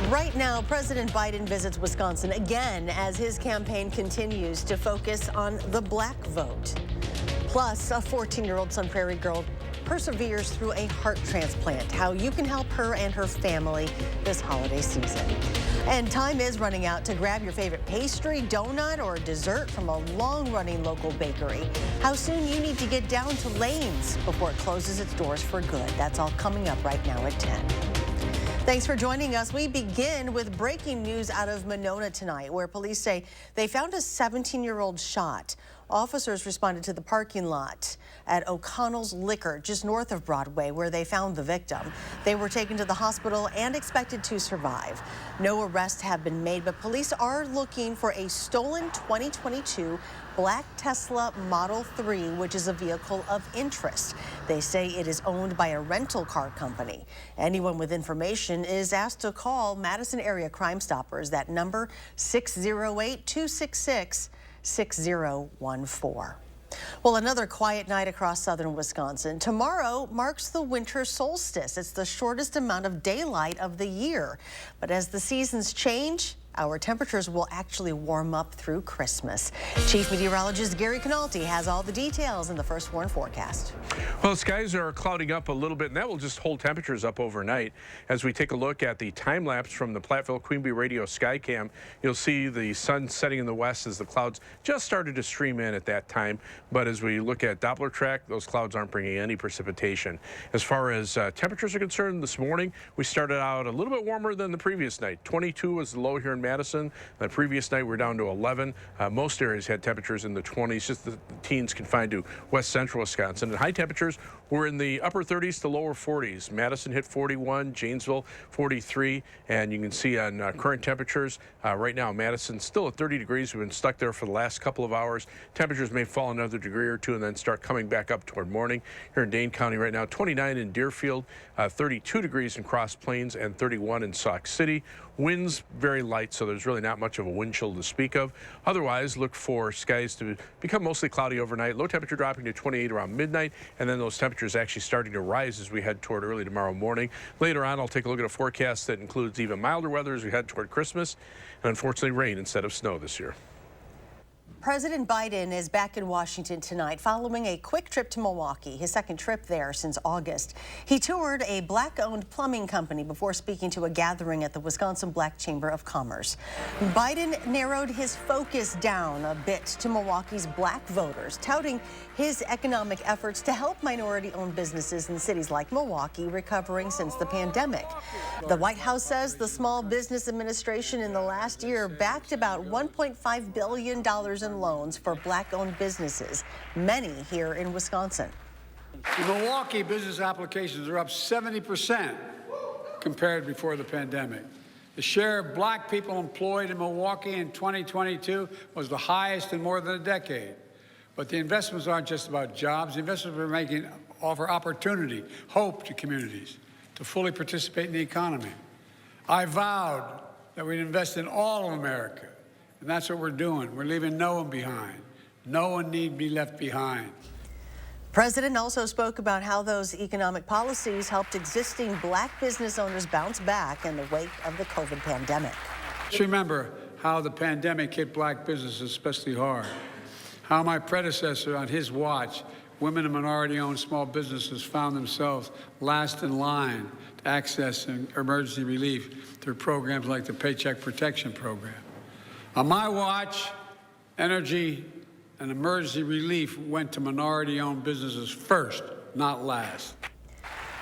Right now, President Biden visits Wisconsin again as his campaign continues to focus on the black vote. Plus, a 14-year-old Sun Prairie girl perseveres through a heart transplant. How you can help her and her family this holiday season. And time is running out to grab your favorite pastry, donut, or dessert from a long-running local bakery. How soon you need to get down to Lane's before it closes its doors for good. That's all coming up right now at 10. Thanks for joining us. We begin with breaking news out of Monona tonight, where police say they found a 17-year-old shot. Officers responded to the parking lot at O'Connell's Liquor, just north of Broadway, where they found the victim. They were taken to the hospital and expected to survive. No arrests have been made, but police are looking for a stolen 2022 black Tesla Model 3, which is a vehicle of interest. They say it is owned by a rental car company. Anyone with information is asked to call Madison area Crime Stoppers. That number 608-266-6014. Well, another quiet night across southern Wisconsin. Tomorrow marks the winter solstice. It's the shortest amount of daylight of the year. But as the seasons change, our temperatures will actually warm up through Christmas. Chief Meteorologist Gary Canalti has all the details in the First Warn forecast. Well, skies are clouding up a little bit, and that will just hold temperatures up overnight. As we take a look at the time lapse from the Platteville Queen Bee Radio Skycam, you'll see the sun setting in the west as the clouds just started to stream in at that time. But as we look at Doppler track, those clouds aren't bringing any precipitation. As far as temperatures are concerned, this morning we started out a little bit warmer than the previous night. 22 was the low here in Madison. The previous night we're down to 11. Most areas had temperatures in the 20s, just the teens confined to west central Wisconsin. And high temperatures were in the upper 30s to lower 40s. Madison hit 41, Janesville 43, and you can see on current temperatures right now, Madison still at 30 degrees. We've been stuck there for the last couple of hours. Temperatures may fall another degree or two and then start coming back up toward morning. Here in Dane County right now, 29 in Deerfield, 32 degrees in Cross Plains, and 31 in Sauk City. Winds very light, so there's really not much of a wind chill to speak of. Otherwise, look for skies to become mostly cloudy overnight. Low temperature dropping to 28 around midnight, and then those temperatures actually starting to rise as we head toward early tomorrow morning. Later on, I'll take a look at a forecast that includes even milder weather as we head toward Christmas, and unfortunately rain instead of snow this year. President Biden is back in Washington tonight following a quick trip to Milwaukee, his second trip there since August. He toured a black-owned plumbing company before speaking to a gathering at the Wisconsin Black Chamber of Commerce. Biden narrowed his focus down a bit to Milwaukee's black voters, touting his economic efforts to help minority-owned businesses in cities like Milwaukee recovering since the pandemic. The White House says the Small Business Administration in the last year backed about $1.5 billion in loans for black-owned businesses, many here in Wisconsin. In Milwaukee, business applications are up 70% compared before the pandemic. The share of black people employed in Milwaukee in 2022 was the highest in more than a decade. But the investments aren't just about jobs. The investments we're making offer opportunity, hope to communities to fully participate in the economy. I vowed that we'd invest in all of America. And that's what we're doing. We're leaving no one behind. No one need be left behind. President also spoke about how those economic policies helped existing black business owners bounce back in the wake of the COVID pandemic. Just remember how the pandemic hit black businesses especially hard. How my predecessor on his watch, women and minority-owned small businesses found themselves last in line to access emergency relief through programs like the Paycheck Protection Program. On my watch, energy and emergency relief went to minority-owned businesses first, not last.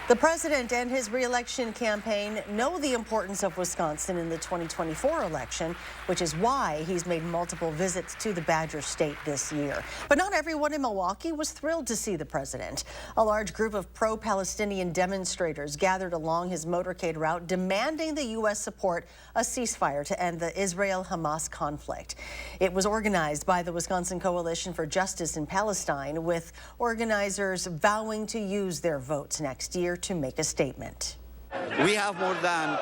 The president and his re-election campaign know the importance of Wisconsin in the 2024 election, which is why he's made multiple visits to the Badger State this year. But not everyone in Milwaukee was thrilled to see the president. A large group of pro-Palestinian demonstrators gathered along his motorcade route, demanding the U.S. support a ceasefire to end the Israel-Hamas conflict. It was organized by the Wisconsin Coalition for Justice in Palestine, with organizers vowing to use their votes next year to make a statement. We have more than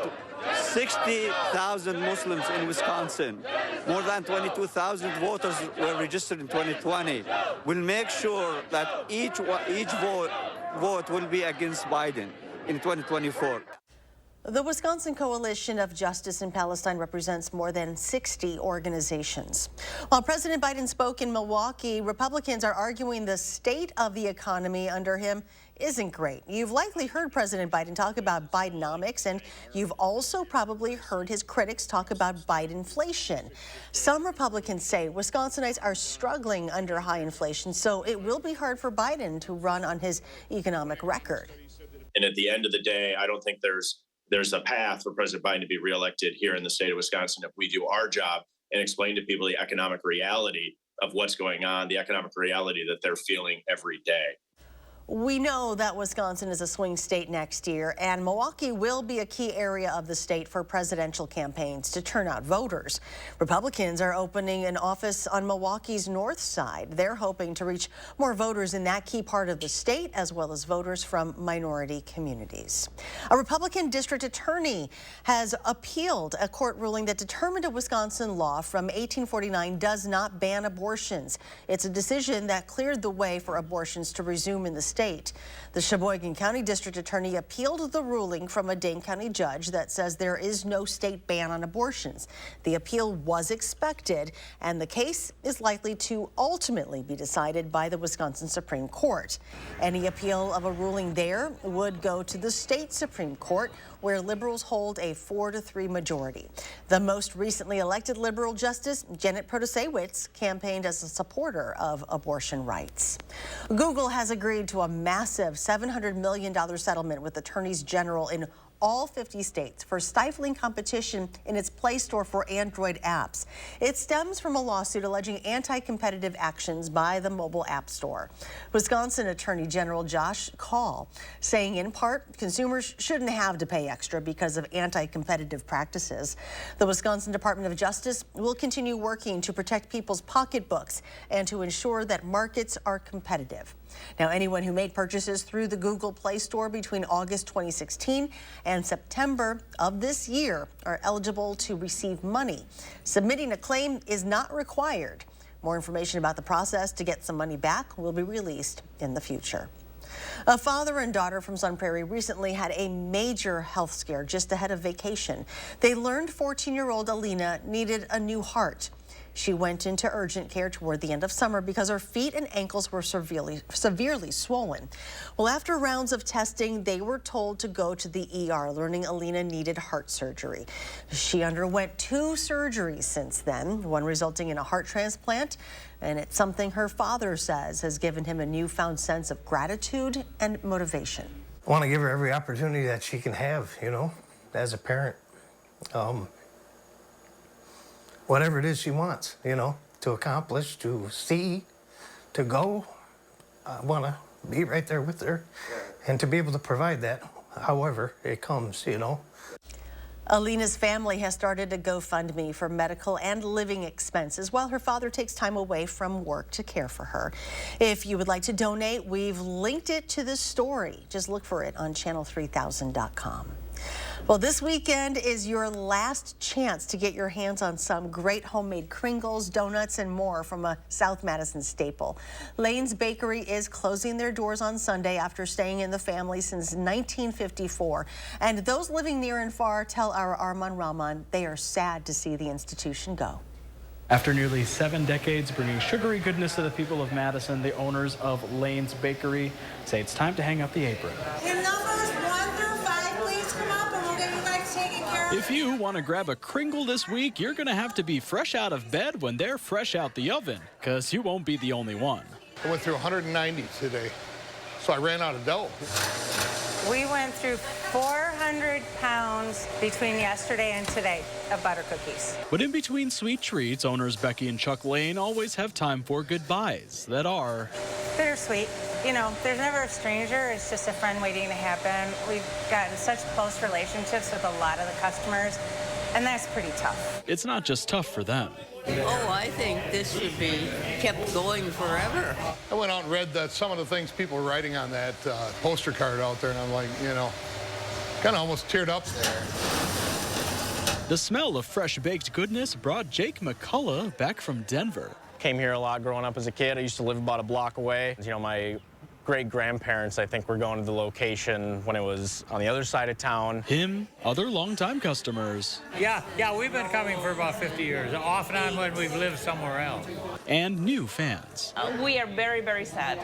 60,000 Muslims in Wisconsin. More than 22,000 voters were registered in 2020. We'll make sure that each vote will be against Biden in 2024. The Wisconsin Coalition of Justice in Palestine represents more than 60 organizations. While President Biden spoke in Milwaukee, Republicans are arguing the state of the economy under him isn't great. You've likely heard President Biden talk about Bidenomics, and you've also probably heard his critics talk about Bidenflation. Some Republicans say Wisconsinites are struggling under high inflation, so it will be hard for Biden to run on his economic record. And at the end of the day, I don't think there's a path for President Biden to be reelected here in the state of Wisconsin if we do our job and explain to people the economic reality of what's going on, the economic reality that they're feeling every day. We know that Wisconsin is a swing state next year, and Milwaukee will be a key area of the state for presidential campaigns to turn out voters. Republicans are opening an office on Milwaukee's north side. They're hoping to reach more voters in that key part of the state, as well as voters from minority communities. A Republican district attorney has appealed a court ruling that determined a Wisconsin law from 1849 does not ban abortions. It's a decision that cleared the way for abortions to resume in the state. The Sheboygan County District Attorney appealed the ruling from a Dane County judge that says there is no state ban on abortions. The appeal was expected, and the case is likely to ultimately be decided by the Wisconsin Supreme Court. Any appeal of a ruling there would go to the state Supreme Court, where liberals hold a 4-3 majority. The most recently elected liberal justice, Janet Protasiewicz, campaigned as a supporter of abortion rights. Google has agreed to a massive $700 million settlement with attorneys general in all 50 states for stifling competition in its Play Store for Android apps. It stems from a lawsuit alleging anti-competitive actions by the mobile app store. Wisconsin Attorney General Josh Kaul saying in part, consumers shouldn't have to pay extra because of anti-competitive practices. The Wisconsin Department of Justice will continue working to protect people's pocketbooks and to ensure that markets are competitive. Now, anyone who made purchases through the Google Play Store between August 2016 and September of this year are eligible to receive money. Submitting a claim is not required. More information about the process to get some money back will be released in the future. A father and daughter from Sun Prairie recently had a major health scare just ahead of vacation. They learned 14-year-old Alina needed a new heart. She went into urgent care toward the end of summer because her feet and ankles were severely swollen. Well, after rounds of testing, they were told to go to the ER, learning Alina needed heart surgery. She underwent 2 surgeries since then, one resulting in a heart transplant, and it's something her father says has given him a newfound sense of gratitude and motivation. I want to give her every opportunity that she can have, as a parent. Whatever it is she wants, to accomplish, to see, to go. I want to be right there with her and to be able to provide that however it comes, Alina's family has started a GoFundMe for medical and living expenses while her father takes time away from work to care for her. If you would like to donate, we've linked it to the story. Just look for it on channel3000.com. Well, this weekend is your last chance to get your hands on some great homemade Kringles, donuts, and more from a South Madison staple. Lane's Bakery is closing their doors on Sunday after staying in the family since 1954. And those living near and far tell our Arman Rahman they are sad to see the institution go. After nearly 7 decades bringing sugary goodness to the people of Madison, the owners of Lane's Bakery say it's time to hang up the apron. If you want to grab a Kringle this week, you're going to have to be fresh out of bed when they're fresh out the oven, because you won't be the only one. I went through 190 today, so I ran out of dough. We went through 400 pounds between yesterday and today of butter cookies. But in between sweet treats, owners Becky and Chuck Lane always have time for goodbyes that are bittersweet. There's never a stranger. It's just a friend waiting to happen. We've gotten such close relationships with a lot of the customers, and that's pretty tough. It's not just tough for them. Oh, I think this should be kept going forever. I went out and read some of the things people were writing on that poster card out there, and I'm like, kind of almost teared up there. The smell of fresh baked goodness brought Jake McCullough back from Denver. Came here a lot growing up as a kid. I used to live about a block away. My great-grandparents, I think, were going to the location when it was on the other side of town. Him, other longtime customers. Yeah, we've been coming for about 50 years, off and on when we've lived somewhere else. And new fans. We are very, very sad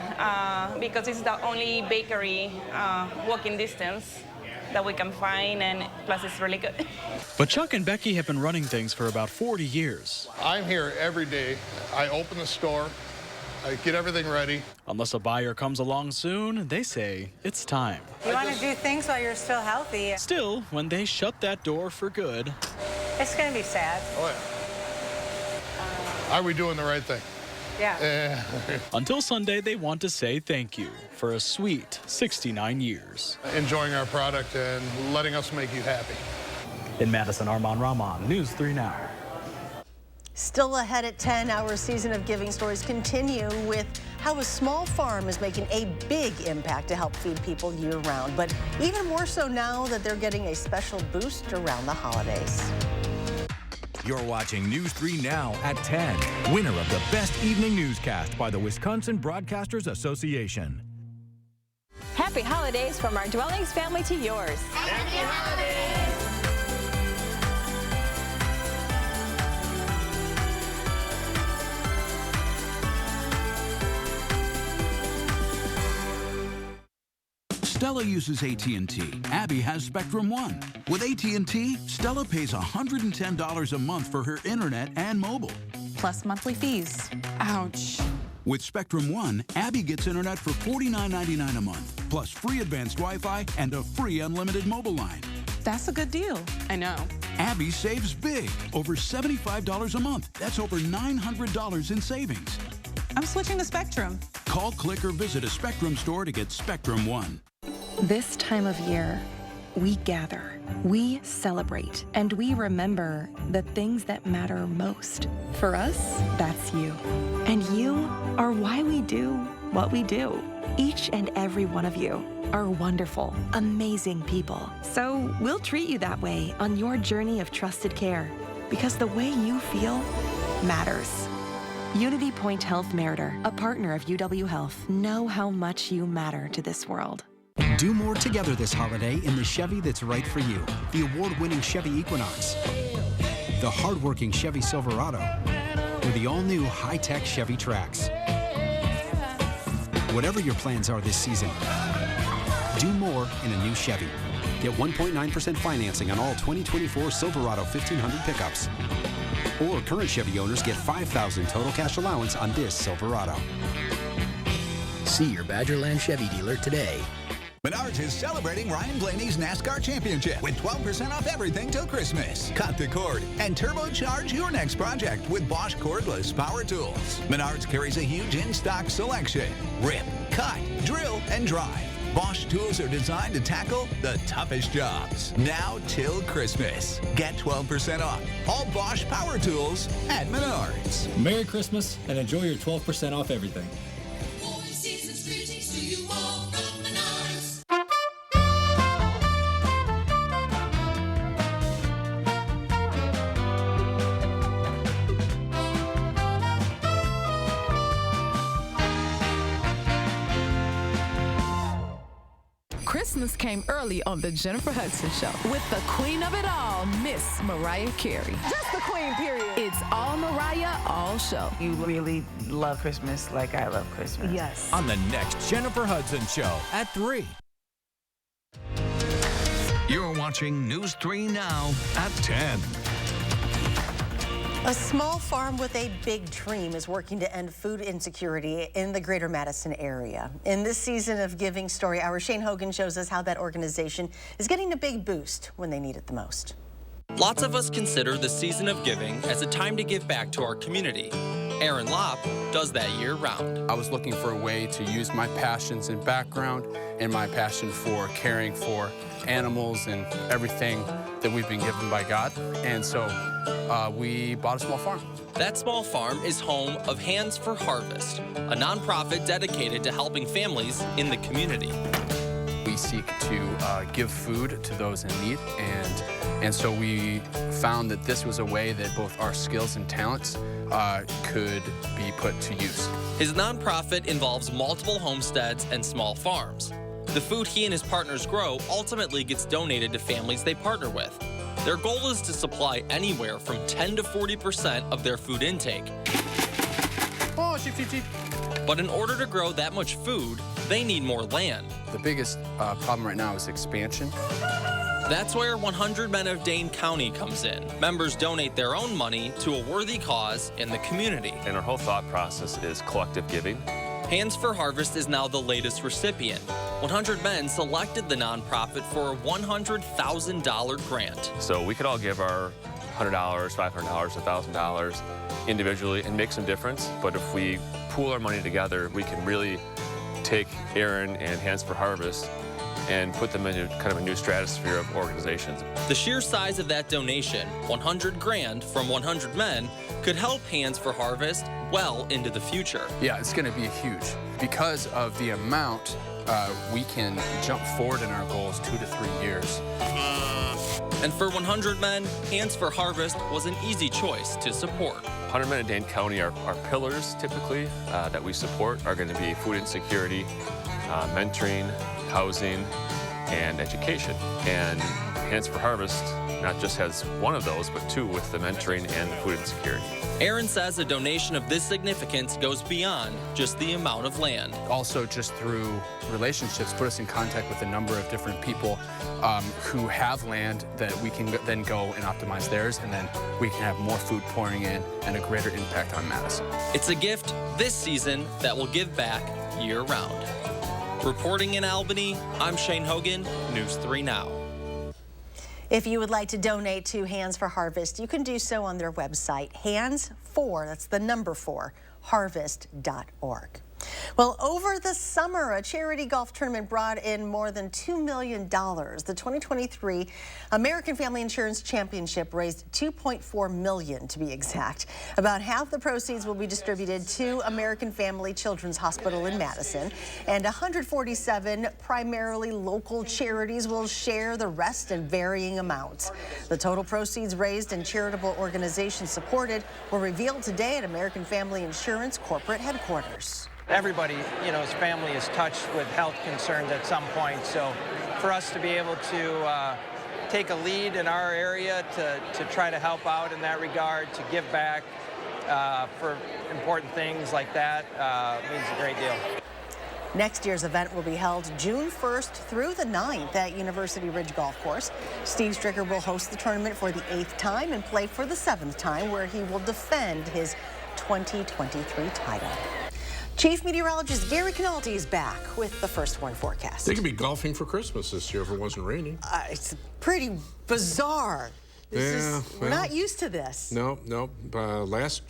because it's the only bakery walking distance that we can find, and plus it's really good. But Chuck and Becky have been running things for about 40 years. I'm here every day. I open the store, I get everything ready. Unless a buyer comes along soon, they say it's time. You want to do things while you're still healthy. Still, when they shut that door for good, It's going to be sad. Oh, yeah. Are we doing the right thing? Yeah. until Sunday, they want to say thank you for a sweet 69 years. Enjoying our product and letting us make you happy. In Madison, Armand Rahman, News 3 Now. Still ahead at 10, our season of giving stories continue with how a small farm is making a big impact to help feed people year-round. But even more so now that they're getting a special boost around the holidays. You're watching News 3 Now at 10. Winner of the Best Evening Newscast by the Wisconsin Broadcasters Association. Happy holidays from our Dwellings family to yours. Happy holidays! Stella uses AT&T. Abby has Spectrum One. With AT&T, Stella pays $110 a month for her internet and mobile. Plus monthly fees. Ouch. With Spectrum One, Abby gets internet for $49.99 a month, plus free advanced Wi-Fi and a free unlimited mobile line. That's a good deal. I know. Abby saves big, over $75 a month. That's over $900 in savings. I'm switching to Spectrum. Call, click, or visit a Spectrum store to get Spectrum One. This time of year, we gather, we celebrate, and we remember the things that matter most. For us, that's you. And you are why we do what we do. Each and every one of you are wonderful, amazing people. So we'll treat you that way on your journey of trusted care, because the way you feel matters. Unity Point Health Meritor, a partner of UW Health, know how much you matter to this world. Do more together this holiday in the Chevy that's right for you. The award-winning Chevy Equinox, the hard-working Chevy Silverado, or the all-new high-tech Chevy Trax. Whatever your plans are this season, do more in a new Chevy. Get 1.9% financing on all 2024 Silverado 1500 pickups. Or current Chevy owners get $5,000 total cash allowance on this Silverado. See your Badgerland Chevy dealer today. Menards is celebrating Ryan Blaney's NASCAR Championship with 12% off everything till Christmas. Cut the cord and turbocharge your next project with Bosch cordless power tools. Menards carries a huge in-stock selection. Rip, cut, drill, and drive. Bosch tools are designed to tackle the toughest jobs. Now till Christmas. Get 12% off all Bosch power tools at Menards. Merry Christmas and enjoy your 12% off everything. Christmas came early on the Jennifer Hudson Show with the queen of it all, Miss Mariah Carey. Just the queen, period. It's all Mariah, all show. You really love Christmas like I love Christmas. Yes. On the next Jennifer Hudson Show at 3. You're watching News 3 Now at 10. A small farm with a big dream is working to end food insecurity in the greater Madison area. In this season of Giving Story, our Shane Hogan shows us how that organization is getting a big boost when they need it the most. Lots of us consider the season of giving as a time to give back to our community. Aaron Lopp does that year-round. I was looking for a way to use my passions and background and my passion for caring for animals and everything that we've been given by God. And so we bought a small farm. That small farm is home of Hands for Harvest, a nonprofit dedicated to helping families in the community. We seek to give food to those in need, and so we found that this was a way that both our skills and talents could be put to use. His nonprofit involves multiple homesteads and small farms. The food he and his partners grow ultimately gets donated to families they partner with. Their goal is to supply anywhere from 10 to 40% of their food intake. Oh, sheep, sheep, sheep. But in order to grow that much food, they need more land. The biggest problem right now is expansion. That's where 100 Men of Dane County comes in. Members donate their own money to a worthy cause in the community. And our whole thought process is collective giving. Hands for Harvest is now the latest recipient. 100 Men selected the nonprofit for a $100,000 grant. So we could all give our $100, $500, $1,000 individually and make some difference. But if we pool our money together, we can really take Aaron and Hands for Harvest and put them into kind of a new stratosphere of organizations. The sheer size of that donation, 100 grand from 100 Men, could help Hands for Harvest well into the future. Yeah, it's going to be huge. Because of the amount, we can jump forward in our goals 2 to 3 years. And for 100 Men, Hands for Harvest was an easy choice to support. 100 Men in Dane County, our pillars typically that we support are going to be food insecurity, mentoring, housing, and education. And Hands for Harvest not just has one of those, but two with the mentoring and the food insecurity. Aaron says a donation of this significance goes beyond just the amount of land. Also, just through relationships, put us in contact with a number of different people who have land that we can then go and optimize theirs, and then we can have more food pouring in and a greater impact on Madison. It's a gift this season that will give back year-round. Reporting in Albany, I'm Shane Hogan, News 3 Now. If you would like to donate to Hands for Harvest, you can do so on their website, hands4, that's the number 4, harvest.org. Well, over the summer, a charity golf tournament brought in more than $2 million. The 2023 American Family Insurance Championship raised $2.4 million to be exact. About half the proceeds will be distributed to American Family Children's Hospital in Madison, and 147 primarily local charities will share the rest in varying amounts. The total proceeds raised and charitable organizations supported were revealed today at American Family Insurance corporate headquarters. Everybody, his family is touched with health concerns at some point. So for us to be able to take a lead in our area to try to help out in that regard, to give back for important things like that means a great deal. Next year's event will be held June 1st through the 9th at University Ridge Golf Course. Steve Stricker will host the tournament for the 8th time and play for the 7th time, where he will defend his 2023 title. Chief Meteorologist Gary Canaldi is back with the First Warn forecast. They could be golfing for Christmas this year if it wasn't raining. It's pretty bizarre. We're not used to this. No. Last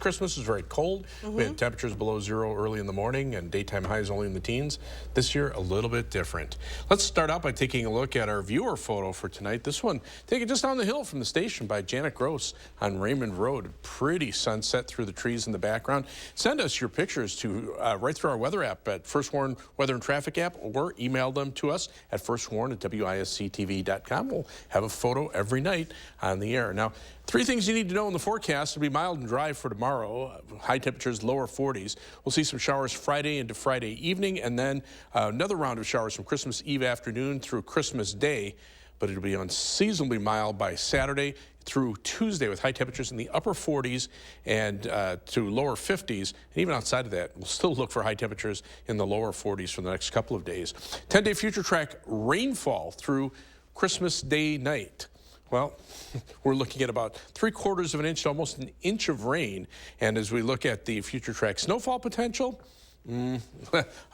Christmas was very cold. We had temperatures below 0 early in the morning and daytime highs only in the teens. This year, a little bit different. Let's start out by taking a look at our viewer photo for tonight. This one taken just down the hill from the station by Janet Gross on Raymond Road. Pretty sunset through the trees in the background. Send us your pictures to right through our weather app at First Warn Weather and Traffic app, or email them to us at firstwarn@wisc-tv.com. We'll have a photo every night on the air. Now, 3 things you need to know in the forecast. It'll be mild and dry for tomorrow. High temperatures, lower 40s. We'll see some showers Friday into Friday evening, and then another round of showers from Christmas Eve afternoon through Christmas Day. But it'll be unseasonably mild by Saturday through Tuesday, with high temperatures in the upper 40s and to lower 50s. And even outside of that, we'll still look for high temperatures in the lower 40s for the next couple of days. 10-day future track rainfall through Christmas Day night. Well, we're looking at about 3/4 of an inch, almost an inch of rain. And as we look at the future track snowfall potential, a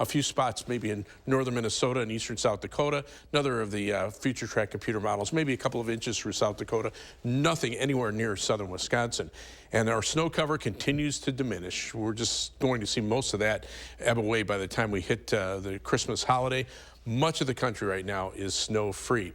few spots maybe in northern Minnesota and eastern South Dakota. Another of the future track computer models, maybe a couple of inches through South Dakota. Nothing anywhere near southern Wisconsin. And our snow cover continues to diminish. We're just going to see most of that ebb away by the time we hit the Christmas holiday. Much of the country right now is snow-free.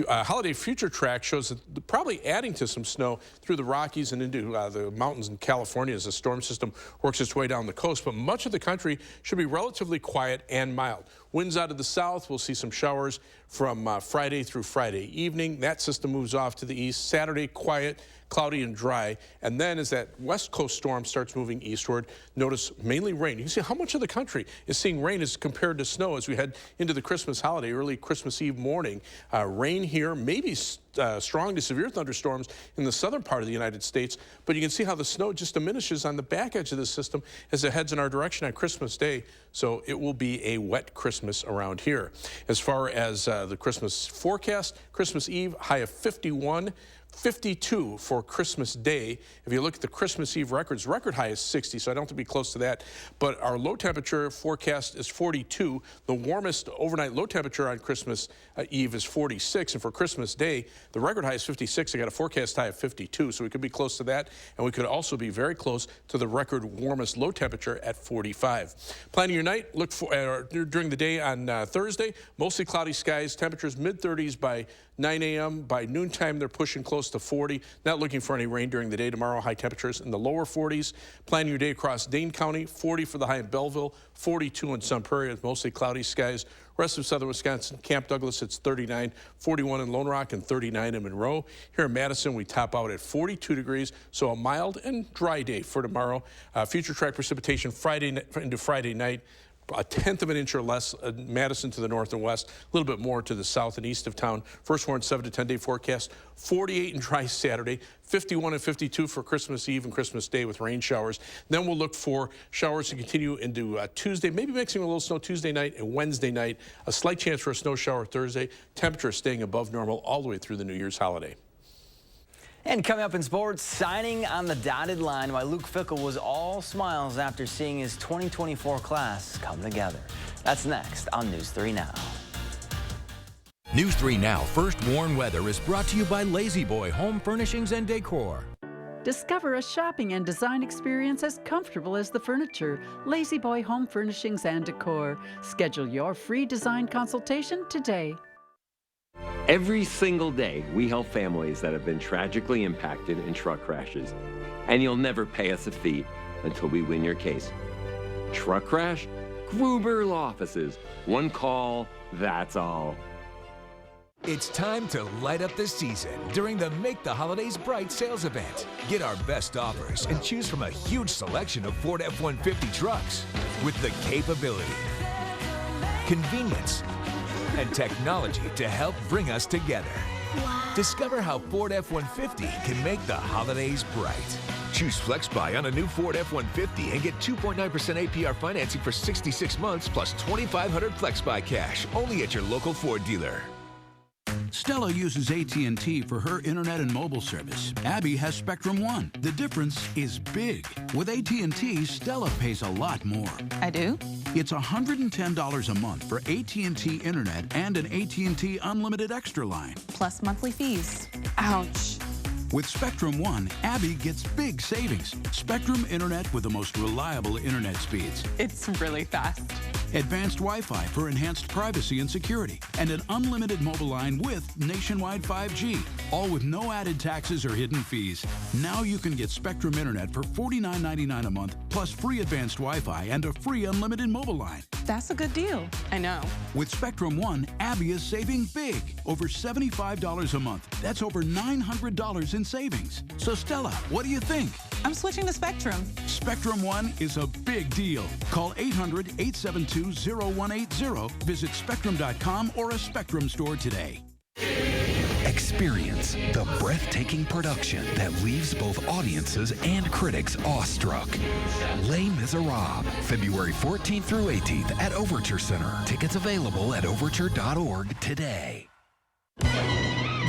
Holiday Future Track shows that probably adding to some snow through the Rockies and into the mountains in California as the storm system works its way down the coast, but much of the country should be relatively quiet and mild. Winds out of the south. We'll see some showers from Friday through Friday evening. That system moves off to the east. Saturday, quiet, cloudy and dry. And then as that west coast storm starts moving eastward, notice mainly rain. You can see how much of the country is seeing rain as compared to snow as we head into the Christmas holiday, early Christmas Eve morning. Rain here, maybe strong to severe thunderstorms in the southern part of the United States, but you can see how the snow just diminishes on the back edge of the system as it heads in our direction on Christmas Day. So it will be a wet Christmas around here. As far as the Christmas forecast, Christmas Eve, high of 51. 52 for Christmas Day. If you look at the Christmas Eve records, record high is 60, so I don't have to be close to that. But our low temperature forecast is 42. The warmest overnight low temperature on Christmas Eve is 46. And for Christmas Day, the record high is 56. I got a forecast high of 52, so we could be close to that. And we could also be very close to the record warmest low temperature at 45. Planning your night, look for during the day on Thursday, mostly cloudy skies, temperatures mid-30s by 9 a.m. By noontime, they're pushing close to 40. Not looking for any rain during the day tomorrow. High temperatures in the lower 40s. Planning your day across Dane County, 40 for the high in Belleville, 42 in Sun Prairie with mostly cloudy skies. Rest of southern Wisconsin, Camp Douglas, it's 39, 41 in Lone Rock, and 39 in Monroe. Here in Madison, we top out at 42 degrees, so a mild and dry day for tomorrow. Future track precipitation Friday into Friday night. A tenth of an inch or less, Madison to the north and west, a little bit more to the south and east of town. First warn 7 to 10-day forecast, 48 and dry Saturday, 51 and 52 for Christmas Eve and Christmas Day with rain showers. Then we'll look for showers to continue into Tuesday, maybe mixing a little snow Tuesday night and Wednesday night. A slight chance for a snow shower Thursday. Temperature staying above normal all the way through the New Year's holiday. And coming up in sports, signing on the dotted line while Luke Fickell was all smiles after seeing his 2024 class come together. That's next on News 3 Now. News 3 Now First Warn Weather is brought to you by Lazy Boy Home Furnishings and Decor. Discover a shopping and design experience as comfortable as the furniture. Lazy Boy Home Furnishings and Decor. Schedule your free design consultation today. Every single day, we help families that have been tragically impacted in truck crashes. And you'll never pay us a fee until we win your case. Truck crash? Gruber Law Offices. One call, that's all. It's time to light up the season during the Make the Holidays Bright sales event. Get our best offers and choose from a huge selection of Ford F-150 trucks with the capability, convenience, and technology to help bring us together. Wow. Discover how Ford F-150 can make the holidays bright. Choose FlexBuy on a new Ford F-150 and get 2.9% APR financing for 66 months plus $2,500 FlexBuy cash only at your local Ford dealer. Stella uses AT&T for her internet and mobile service. Abby has Spectrum One. The difference is big. With AT&T, Stella pays a lot more. I do? It's $110 a month for AT&T internet and an AT&T unlimited extra line. Plus monthly fees. Ouch. With Spectrum One, Abby gets big savings. Spectrum internet with the most reliable internet speeds. It's really fast. Advanced Wi-Fi for enhanced privacy and security, and an unlimited mobile line with nationwide 5G, all with no added taxes or hidden fees. Now you can get Spectrum Internet for $49.99 a month, plus free advanced Wi-Fi and a free unlimited mobile line. That's a good deal. I know. With Spectrum One, Abby is saving big, over $75 a month. That's over $900 in savings. So Stella, what do you think? I'm switching to Spectrum. Spectrum One is a big deal. Call 800-872-0180. Visit Spectrum.com or a Spectrum store today. Experience the breathtaking production that leaves both audiences and critics awestruck. Les Miserables, February 14th through 18th at Overture Center. Tickets available at overture.org today.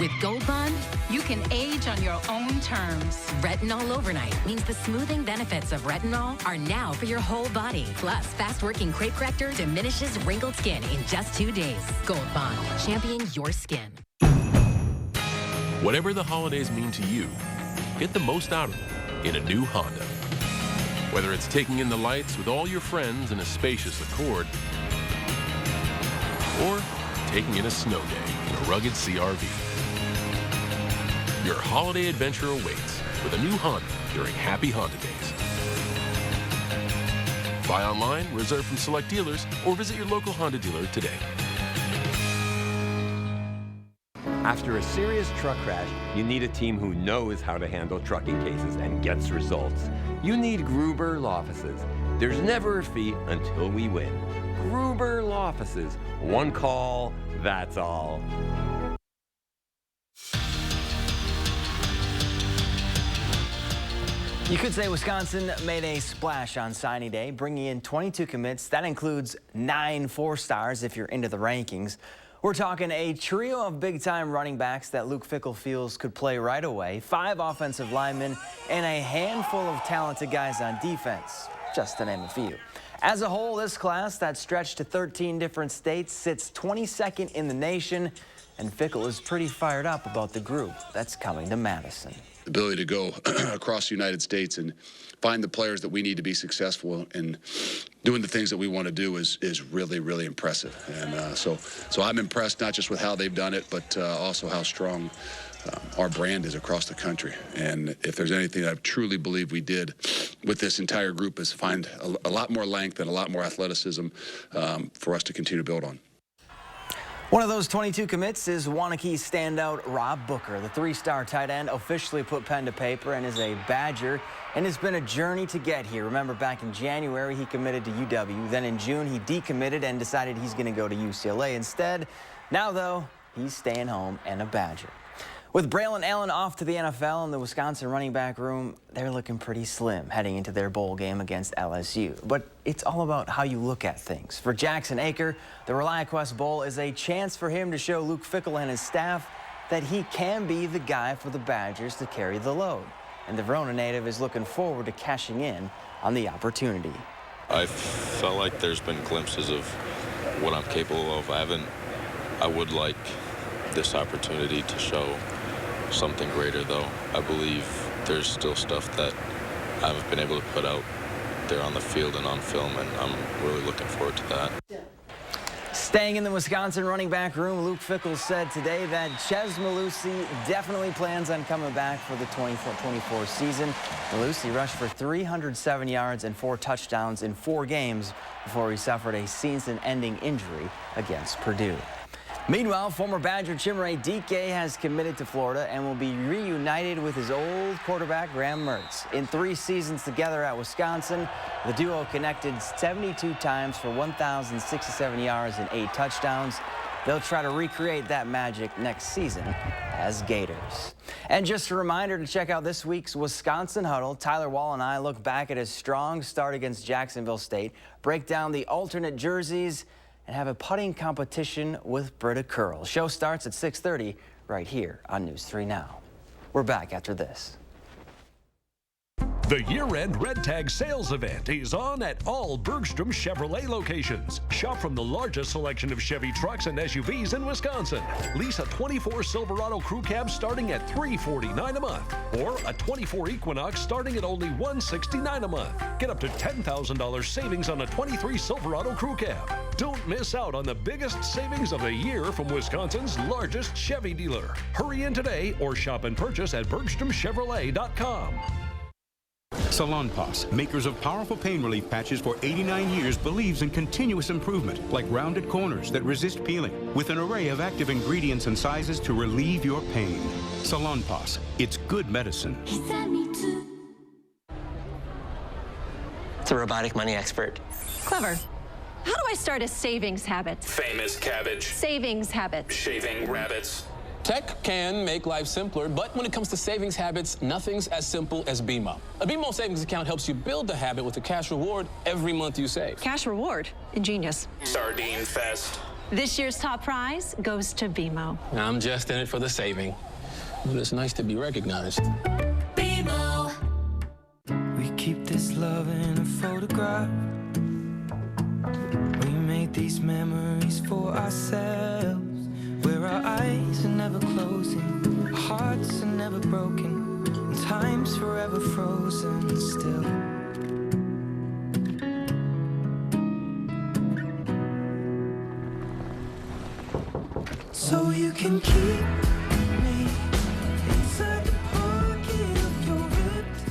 With Gold Bond, you can age on your own terms. Retinol Overnight means the smoothing benefits of retinol are now for your whole body. Plus, fast-working crepe corrector diminishes wrinkled skin in just 2 days. Gold Bond, champion your skin. Whatever the holidays mean to you, get the most out of them in a new Honda. Whether it's taking in the lights with all your friends in a spacious Accord, or taking in a snow day in a rugged CR-V. Your holiday adventure awaits with a new Honda during Happy Honda Days. Buy online, reserve from select dealers, or visit your local Honda dealer today. After a serious truck crash, you need a team who knows how to handle trucking cases and gets results. You need Gruber Law Offices. There's never a fee until we win. Gruber Law Offices. One call, that's all. You could say Wisconsin made a splash on signing day, bringing in 22 commits. That includes 9 4-stars if you're into the rankings. We're talking a trio of big-time running backs that Luke Fickell feels could play right away, 5 offensive linemen, and a handful of talented guys on defense, just to name a few. As a whole, this class that stretched to 13 different states sits 22nd in the nation, and Fickell is pretty fired up about the group that's coming to Madison. The ability to go across the United States and find the players that we need to be successful in doing the things that we want to do is really, really impressive. And so I'm impressed not just with how they've done it, but also how strong our brand is across the country. And if there's anything I truly believe we did with this entire group is find a lot more length and a lot more athleticism for us to continue to build on. One of those 22 commits is Waunakee standout Rob Booker. The 3-star tight end officially put pen to paper and is a Badger, and it's been a journey to get here. Remember, back in January, he committed to UW. Then in June, he decommitted and decided he's going to go to UCLA instead. Now, though, he's staying home and a Badger. With Braylon Allen off to the NFL and the Wisconsin running back room, they're looking pretty slim heading into their bowl game against LSU. But it's all about how you look at things. For Jackson Aker, the ReliaQuest Bowl is a chance for him to show Luke Fickell and his staff that he can be the guy for the Badgers to carry the load. And the Verona native is looking forward to cashing in on the opportunity. I felt like there's been glimpses of what I'm capable of. I would like this opportunity to show something greater, though. I believe there's still stuff that I haven't been able to put out there on the field and on film, and I'm really looking forward to that. Staying in the Wisconsin running back room, Luke Fickell said today that Ches Malusi definitely plans on coming back for the 24 season. Malusi rushed for 307 yards and 4 touchdowns in 4 games before he suffered a season-ending injury against Purdue. Meanwhile, former Badger Chimere Dike has committed to Florida and will be reunited with his old quarterback, Graham Mertz. In 3 seasons together at Wisconsin, the duo connected 72 times for 1,067 yards and 8 touchdowns. They'll try to recreate that magic next season as Gators. And just a reminder to check out this week's Wisconsin Huddle. Tyler Wall and I look back at his strong start against Jacksonville State, break down the alternate jerseys, and have a putting competition with Britta Curl. Show starts at 6:30 right here on News 3 Now. We're back after this. The year-end Red Tag sales event is on at all Bergstrom Chevrolet locations. Shop from the largest selection of Chevy trucks and SUVs in Wisconsin. Lease a 24 Silverado Crew Cab starting at $349 a month, or a 24 Equinox starting at only $169 a month. Get up to $10,000 savings on a 23 Silverado Crew Cab. Don't miss out on the biggest savings of the year from Wisconsin's largest Chevy dealer. Hurry in today or shop and purchase at BergstromChevrolet.com. Salonpas, makers of powerful pain relief patches for 89 years, believes in continuous improvement, like rounded corners that resist peeling, with an array of active ingredients and sizes to relieve your pain. Salonpas, it's good medicine. It's a robotic money expert. Clever. How do I start a savings habit? Famous cabbage. Savings habit. Shaving rabbits. Tech can make life simpler, but when it comes to savings habits, nothing's as simple as BMO. A BMO savings account helps you build the habit with a cash reward every month you save. Cash reward. Ingenious. Sardine fest. This year's top prize goes to BMO. I'm just in it for the saving, but it's nice to be recognized. BMO. We keep this love in a photograph. We make these memories for ourselves. Where our eyes are never closing, our hearts are never broken, and time's forever frozen still. So you can keep me inside the pocket of your ripped.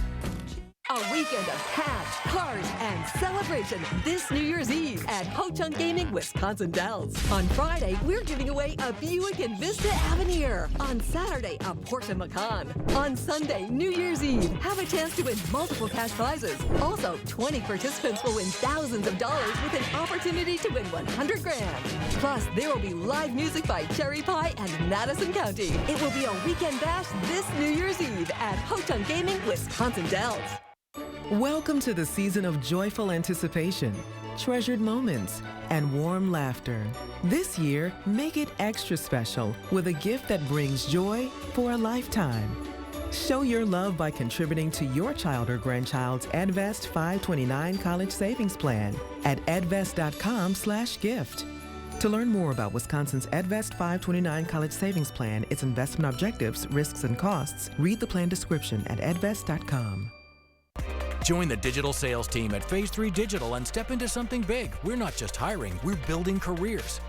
A week weekend of cash, cars, and celebration this New Year's Eve at Ho-Chunk Gaming, Wisconsin Dells. On Friday, we're giving away a Buick Envista Avenir. On Saturday, a Porsche Macan. On Sunday, New Year's Eve, have a chance to win multiple cash prizes. Also, 20 participants will win thousands of dollars with an opportunity to win 100 grand. Plus, there will be live music by Cherry Pie and Madison County. It will be a weekend bash this New Year's Eve at Ho-Chunk Gaming, Wisconsin Dells. Welcome to the season of joyful anticipation, treasured moments, and warm laughter. This year, make it extra special with a gift that brings joy for a lifetime. Show your love by contributing to your child or grandchild's EdVest 529 College Savings Plan at edvest.com/gift. To learn more about Wisconsin's EdVest 529 College Savings Plan, its investment objectives, risks, and costs, read the plan description at edvest.com. Join the digital sales team at Phase 3 Digital and step into something big. We're not just hiring, we're building careers.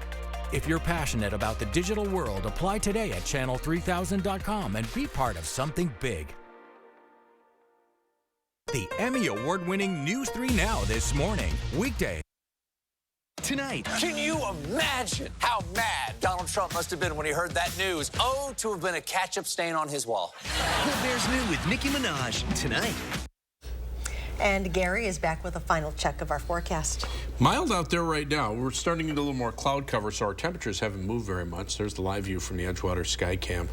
If you're passionate about the digital world, apply today at channel3000.com and be part of something big. The Emmy Award-winning News 3 Now this morning, weekday. Tonight. Can you imagine how mad Donald Trump must have been when he heard that news? Oh, to have been a ketchup stain on his wall. Who Bears New with Nicki Minaj tonight. And Gary is back with a final check of our forecast. Mild out there right now. We're starting to get a little more cloud cover, so our temperatures haven't moved very much. There's the live view from the Edgewater Skycam.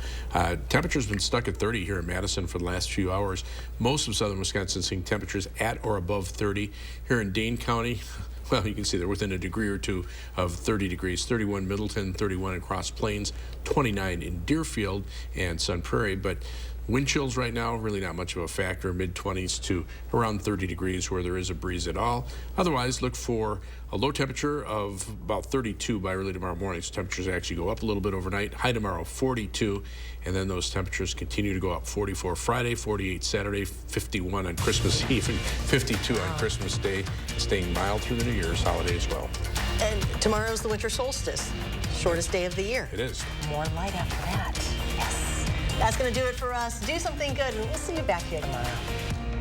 Temperature's been stuck at 30 here in Madison for the last few hours. Most of southern Wisconsin seeing temperatures at or above 30. Here in Dane County, well, you can see they're within a degree or two of 30 degrees. 31 Middleton, 31 in Cross Plains, 29 in Deerfield and Sun Prairie. But wind chills right now, really not much of a factor, mid-20s to around 30 degrees where there is a breeze at all. Otherwise, look for a low temperature of about 32 by early tomorrow morning. So temperatures actually go up a little bit overnight. High tomorrow, 42, and then those temperatures continue to go up. 44 Friday, 48 Saturday, 51 on Christmas Eve, and 52 on Christmas Day, staying mild through the New Year's holiday as well. And tomorrow's the winter solstice, shortest day of the year. It is. More light after that. Yes. That's going to do it for us. Do something good, and we'll see you back here tomorrow.